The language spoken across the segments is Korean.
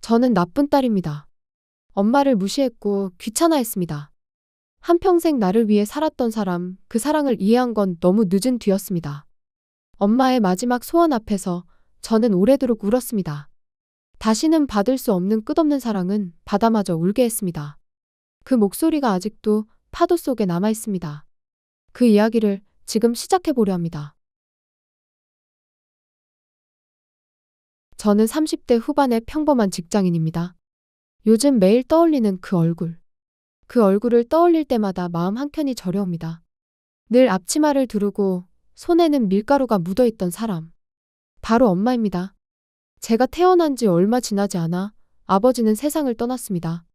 저는 나쁜 딸입니다. 엄마를 무시했고 귀찮아했습니다. 한평생 나를 위해 살았던 사람, 그 사랑을 이해한 건 너무 늦은 뒤였습니다. 엄마의 마지막 소원 앞에서 저는 오래도록 울었습니다. 다시는 받을 수 없는 끝없는 사랑은 바다마저 울게 했습니다. 그 목소리가 아직도 파도 속에 남아 있습니다. 그 이야기를 지금 시작해 보려 합니다. 저는 30대 후반의 평범한 직장인입니다. 요즘 매일 떠올리는 그 얼굴. 그 얼굴을 떠올릴 때마다 마음 한켠이 저려옵니다. 늘 앞치마를 두르고 손에는 밀가루가 묻어있던 사람. 바로 엄마입니다. 제가 태어난 지 얼마 지나지 않아 아버지는 세상을 떠났습니다.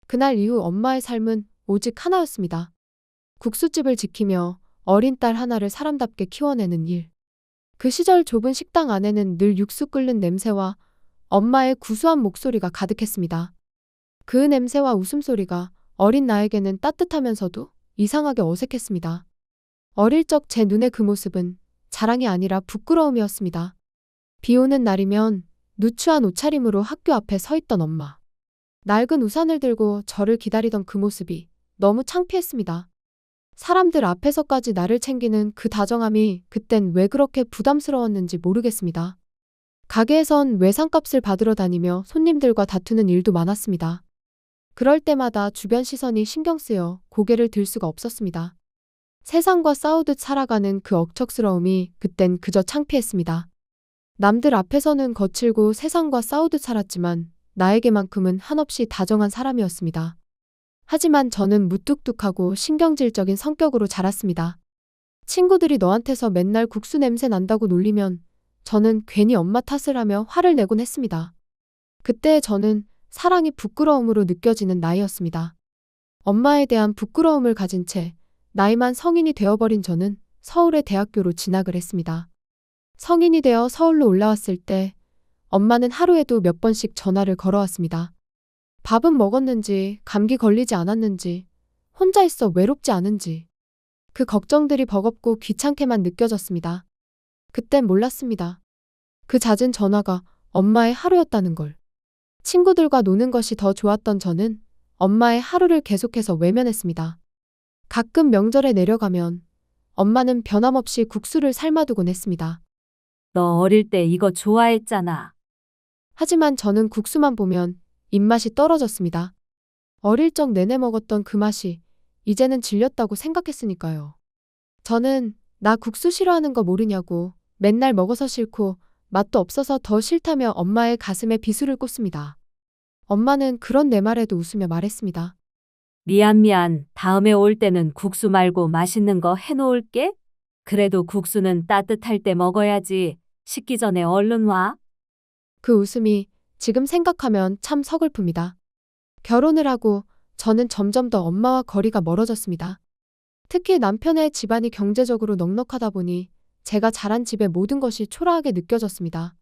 그날 이후 엄마의 삶은 오직 하나였습니다. 국수집을 지키며 어린 딸 하나를 사람답게 키워내는 일. 그 시절 좁은 식당 안에는 늘 육수 끓는 냄새와 엄마의 구수한 목소리가 가득했습니다. 그 냄새와 웃음소리가 어린 나에게는 따뜻하면서도 이상하게 어색했습니다. 어릴 적 제 눈의 그 모습은 자랑이 아니라 부끄러움이었습니다. 비 오는 날이면 누추한 옷차림으로 학교 앞에 서 있던 엄마. 낡은 우산을 들고 저를 기다리던 그 모습이 너무 창피했습니다. 사람들 앞에서까지 나를 챙기는 그 다정함이 그땐 왜 그렇게 부담스러웠는지 모르겠습니다. 가게에선 외상값을 받으러 다니며 손님들과 다투는 일도 많았습니다. 그럴 때마다 주변 시선이 신경 쓰여 고개를 들 수가 없었습니다. 세상과 싸우듯 살아가는 그 억척스러움이 그땐 그저 창피했습니다. 남들 앞에서는 거칠고 세상과 싸우듯 살았지만 나에게만큼은 한없이 다정한 사람이었습니다. 하지만 저는 무뚝뚝하고 신경질적인 성격으로 자랐습니다. 친구들이 너한테서 맨날 국수 냄새 난다고 놀리면 저는 괜히 엄마 탓을 하며 화를 내곤 했습니다. 그때 저는 사랑이 부끄러움으로 느껴지는 나이였습니다. 엄마에 대한 부끄러움을 가진 채 나이만 성인이 되어버린 저는 서울의 대학교로 진학을 했습니다. 성인이 되어 서울로 올라왔을 때 엄마는 하루에도 몇 번씩 전화를 걸어왔습니다. 밥은 먹었는지, 감기 걸리지 않았는지, 혼자 있어 외롭지 않은지. 그 걱정들이 버겁고 귀찮게만 느껴졌습니다. 그땐 몰랐습니다. 그 잦은 전화가 엄마의 하루였다는 걸. 친구들과 노는 것이 더 좋았던 저는 엄마의 하루를 계속해서 외면했습니다. 가끔 명절에 내려가면 엄마는 변함없이 국수를 삶아두곤 했습니다. 너 어릴 때 이거 좋아했잖아. 하지만 저는 국수만 보면 입맛이 떨어졌습니다. 어릴 적 내내 먹었던 그 맛이 이제는 질렸다고 생각했으니까요. 저는 나 국수 싫어하는 거 모르냐고 맨날 먹어서 싫고 맛도 없어서 더 싫다며 엄마의 가슴에 비수를 꽂습니다. 엄마는 그런 내 말에도 웃으며 말했습니다. 미안. 다음에 올 때는 국수 말고 맛있는 거 해놓을게. 그래도 국수는 따뜻할 때 먹어야지. 식기 전에 얼른 와. 그 웃음이 지금 생각하면 참 서글픕니다. 결혼을 하고 저는 점점 더 엄마와 거리가 멀어졌습니다. 특히 남편의 집안이 경제적으로 넉넉하다 보니 제가 자란 집의 모든 것이 초라하게 느껴졌습니다.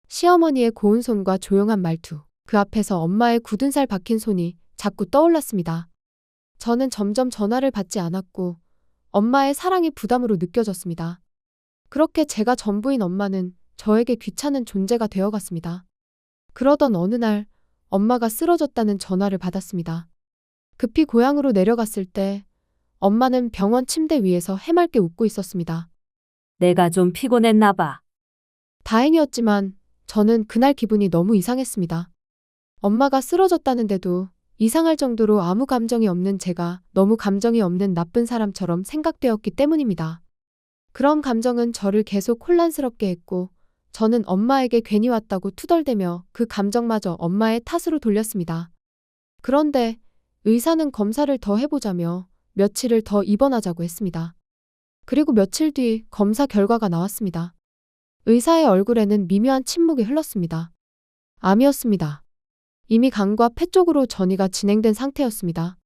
시어머니의 고운 손과 조용한 말투, 그 앞에서 엄마의 굳은 살 박힌 손이 자꾸 떠올랐습니다. 저는 점점 전화를 받지 않았고 엄마의 사랑이 부담으로 느껴졌습니다. 그렇게 제가 전부인 엄마는 저에게 귀찮은 존재가 되어갔습니다. 그러던 어느 날 엄마가 쓰러졌다는 전화를 받았습니다. 급히 고향으로 내려갔을 때 엄마는 병원 침대 위에서 해맑게 웃고 있었습니다. 내가 좀 피곤했나 봐. 다행이었지만 저는 그날 기분이 너무 이상했습니다. 엄마가 쓰러졌다는데도 이상할 정도로 아무 감정이 없는 제가 너무 감정이 없는 나쁜 사람처럼 생각되었기 때문입니다. 그런 감정은 저를 계속 혼란스럽게 했고 저는 엄마에게 괜히 왔다고 투덜대며 그 감정마저 엄마의 탓으로 돌렸습니다. 그런데 의사는 검사를 더 해보자며 며칠을 더 입원하자고 했습니다. 그리고 며칠 뒤 검사 결과가 나왔습니다. 의사의 얼굴에는 미묘한 침묵이 흘렀습니다. 암이었습니다. 이미 간과 폐 쪽으로 전이가 진행된 상태였습니다.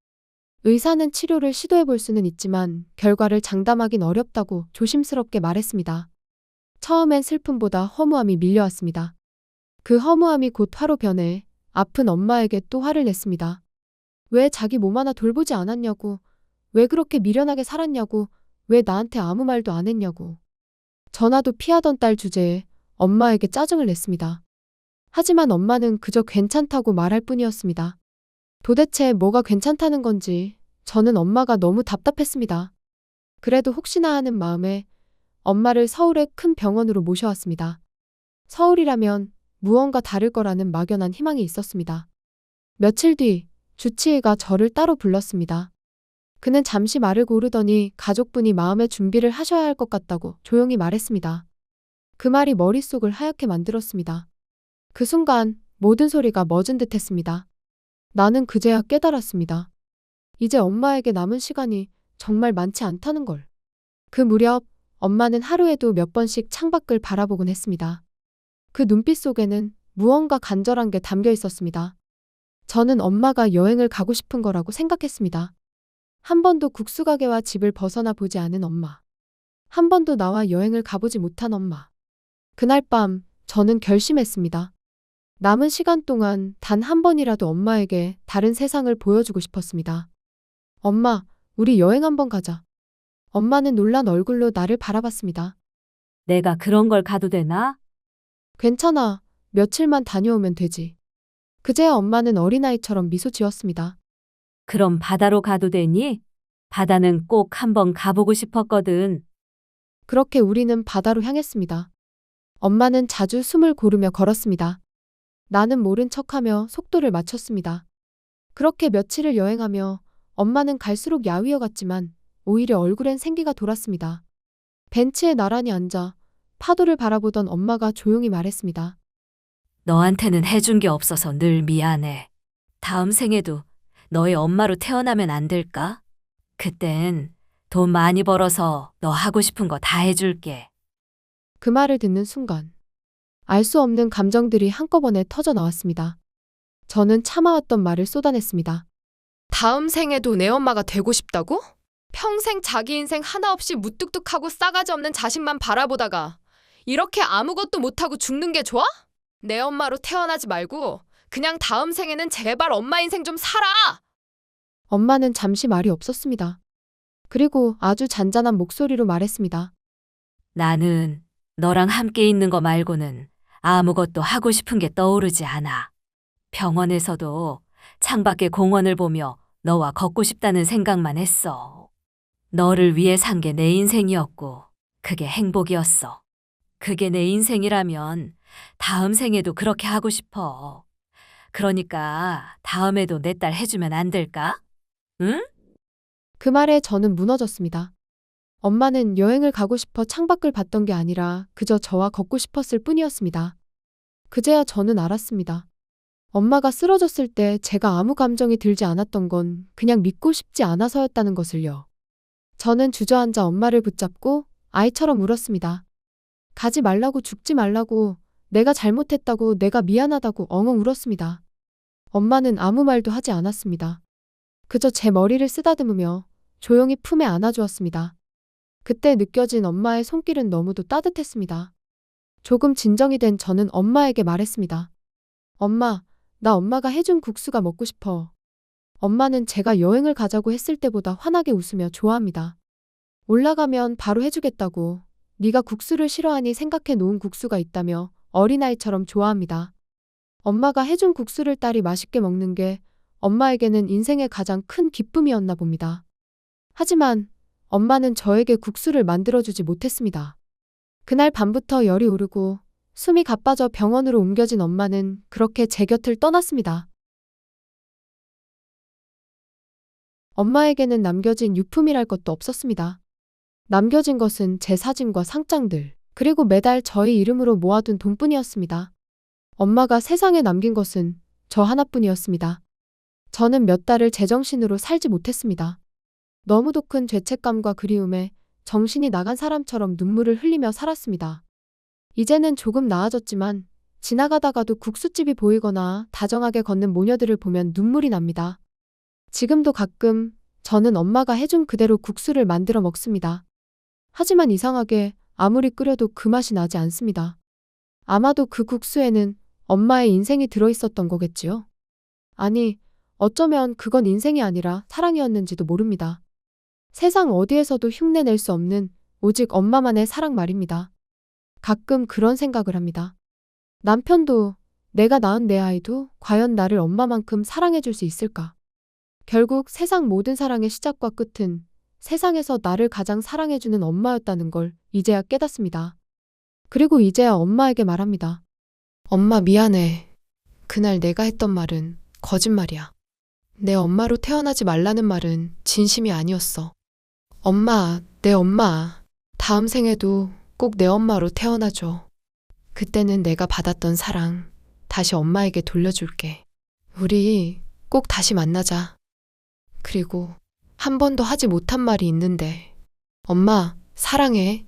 의사는 치료를 시도해볼 수는 있지만 결과를 장담하긴 어렵다고 조심스럽게 말했습니다. 처음엔 슬픔보다 허무함이 밀려왔습니다. 그 허무함이 곧 화로 변해 아픈 엄마에게 또 화를 냈습니다. 왜 자기 몸 하나 돌보지 않았냐고, 왜 그렇게 미련하게 살았냐고, 왜 나한테 아무 말도 안 했냐고. 전화도 피하던 딸 주제에 엄마에게 짜증을 냈습니다. 하지만 엄마는 그저 괜찮다고 말할 뿐이었습니다. 도대체 뭐가 괜찮다는 건지 저는 엄마가 너무 답답했습니다. 그래도 혹시나 하는 마음에 엄마를 서울의 큰 병원으로 모셔왔습니다. 서울이라면 무언가 다를 거라는 막연한 희망이 있었습니다. 며칠 뒤 주치의가 저를 따로 불렀습니다. 그는 잠시 말을 고르더니 가족분이 마음의 준비를 하셔야 할 것 같다고 조용히 말했습니다. 그 말이 머릿속을 하얗게 만들었습니다. 그 순간 모든 소리가 멎은 듯 했습니다. 나는 그제야 깨달았습니다. 이제 엄마에게 남은 시간이 정말 많지 않다는 걸. 그 무렵 엄마는 하루에도 몇 번씩 창밖을 바라보곤 했습니다. 그 눈빛 속에는 무언가 간절한 게 담겨 있었습니다. 저는 엄마가 여행을 가고 싶은 거라고 생각했습니다. 한 번도 국수 가게와 집을 벗어나 보지 않은 엄마. 한 번도 나와 여행을 가보지 못한 엄마. 그날 밤 저는 결심했습니다. 남은 시간 동안 단 한 번이라도 엄마에게 다른 세상을 보여주고 싶었습니다. 엄마, 우리 여행 한번 가자. 엄마는 놀란 얼굴로 나를 바라봤습니다. 내가 그런 걸 가도 되나? 괜찮아. 며칠만 다녀오면 되지. 그제야 엄마는 어린아이처럼 미소 지었습니다. 그럼 바다로 가도 되니? 바다는 꼭 한번 가보고 싶었거든. 그렇게 우리는 바다로 향했습니다. 엄마는 자주 숨을 고르며 걸었습니다. 나는 모른 척하며 속도를 맞췄습니다. 그렇게 며칠을 여행하며 엄마는 갈수록 야위어 갔지만 오히려 얼굴엔 생기가 돌았습니다. 벤치에 나란히 앉아 파도를 바라보던 엄마가 조용히 말했습니다. 너한테는 해준 게 없어서 늘 미안해. 다음 생에도 너의 엄마로 태어나면 안 될까? 그땐 돈 많이 벌어서 너 하고 싶은 거 다 해줄게. 그 말을 듣는 순간 알 수 없는 감정들이 한꺼번에 터져 나왔습니다. 저는 참아왔던 말을 쏟아냈습니다. 다음 생에도 내 엄마가 되고 싶다고? 평생 자기 인생 하나 없이 무뚝뚝하고 싸가지 없는 자식만 바라보다가 이렇게 아무것도 못하고 죽는 게 좋아? 내 엄마로 태어나지 말고 그냥 다음 생에는 제발 엄마 인생 좀 살아! 엄마는 잠시 말이 없었습니다. 그리고 아주 잔잔한 목소리로 말했습니다. 나는 너랑 함께 있는 거 말고는 아무것도 하고 싶은 게 떠오르지 않아. 병원에서도 창밖에 공원을 보며 너와 걷고 싶다는 생각만 했어. 너를 위해 산 게 내 인생이었고 그게 행복이었어. 그게 내 인생이라면 다음 생에도 그렇게 하고 싶어. 그러니까 다음에도 내 딸 해주면 안 될까? 응? 그 말에 저는 무너졌습니다. 엄마는 여행을 가고 싶어 창밖을 봤던 게 아니라 그저 저와 걷고 싶었을 뿐이었습니다. 그제야 저는 알았습니다. 엄마가 쓰러졌을 때 제가 아무 감정이 들지 않았던 건 그냥 믿고 싶지 않아서였다는 것을요. 저는 주저앉아 엄마를 붙잡고 아이처럼 울었습니다. 가지 말라고, 죽지 말라고, 내가 잘못했다고, 내가 미안하다고 엉엉 울었습니다. 엄마는 아무 말도 하지 않았습니다. 그저 제 머리를 쓰다듬으며 조용히 품에 안아주었습니다. 그때 느껴진 엄마의 손길은 너무도 따뜻했습니다. 조금 진정이 된 저는 엄마에게 말했습니다. 엄마, 나 엄마가 해준 국수가 먹고 싶어. 엄마는 제가 여행을 가자고 했을 때보다 환하게 웃으며 좋아합니다. 올라가면 바로 해주겠다고. 네가 국수를 싫어하니 생각해 놓은 국수가 있다며 어린아이처럼 좋아합니다. 엄마가 해준 국수를 딸이 맛있게 먹는 게 엄마에게는 인생의 가장 큰 기쁨이었나 봅니다. 하지만 엄마는 저에게 국수를 만들어주지 못했습니다. 그날 밤부터 열이 오르고 숨이 가빠져 병원으로 옮겨진 엄마는 그렇게 제 곁을 떠났습니다. 엄마에게는 남겨진 유품이랄 것도 없었습니다. 남겨진 것은 제 사진과 상장들, 그리고 매달 저희 이름으로 모아둔 돈뿐이었습니다. 엄마가 세상에 남긴 것은 저 하나뿐이었습니다. 저는 몇 달을 제정신으로 살지 못했습니다. 너무도 큰 죄책감과 그리움에 정신이 나간 사람처럼 눈물을 흘리며 살았습니다. 이제는 조금 나아졌지만 지나가다가도 국수집이 보이거나 다정하게 걷는 모녀들을 보면 눈물이 납니다. 지금도 가끔 저는 엄마가 해준 그대로 국수를 만들어 먹습니다. 하지만 이상하게 아무리 끓여도 그 맛이 나지 않습니다. 아마도 그 국수에는 엄마의 인생이 들어있었던 거겠지요? 아니, 어쩌면 그건 인생이 아니라 사랑이었는지도 모릅니다. 세상 어디에서도 흉내낼 수 없는 오직 엄마만의 사랑 말입니다. 가끔 그런 생각을 합니다. 남편도 내가 낳은 내 아이도 과연 나를 엄마만큼 사랑해줄 수 있을까? 결국 세상 모든 사랑의 시작과 끝은 세상에서 나를 가장 사랑해주는 엄마였다는 걸 이제야 깨닫습니다. 그리고 이제야 엄마에게 말합니다. 엄마 미안해. 그날 내가 했던 말은 거짓말이야. 내 엄마로 태어나지 말라는 말은 진심이 아니었어. 엄마, 내 엄마. 다음 생에도 꼭 내 엄마로 태어나줘. 그때는 내가 받았던 사랑 다시 엄마에게 돌려줄게. 우리 꼭 다시 만나자. 그리고 한 번도 하지 못한 말이 있는데 엄마, 사랑해.